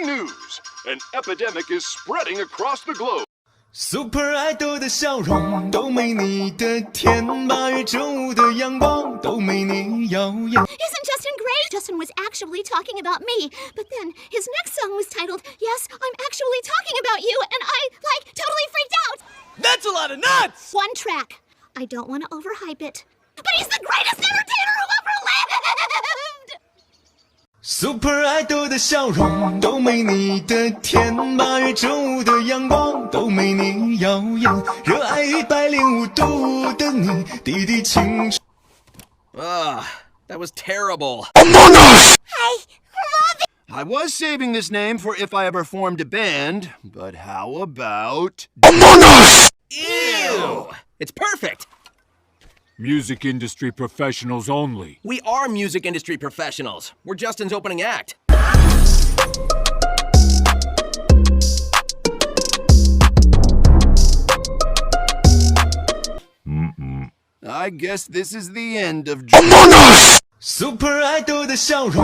Breaking news! An epidemic is spreading across the globe. Super Idol 的笑容都没你的甜，8月正午的阳光都没你耀眼。Isn't Justin great? Justin was actually talking about me, but then his next song was titled, Yes, I'm Actually Talking About You, and I, totally freaked out. That's a lot of nuts! One track. I don't want to overhype it, but he's the greatest entertainer who ever lived! Super Idol 的笑容都没你的甜，8月正午的阳光都没你耀眼。热爱105度的你，滴滴青春。That was terrible. I was saving this name for if I ever formed a band, but how about... Ew! It's perfect! Music industry professionals only. We are music industry professionals. We're Justin's opening act. I guess this is the end of... Super Idol 的笑容。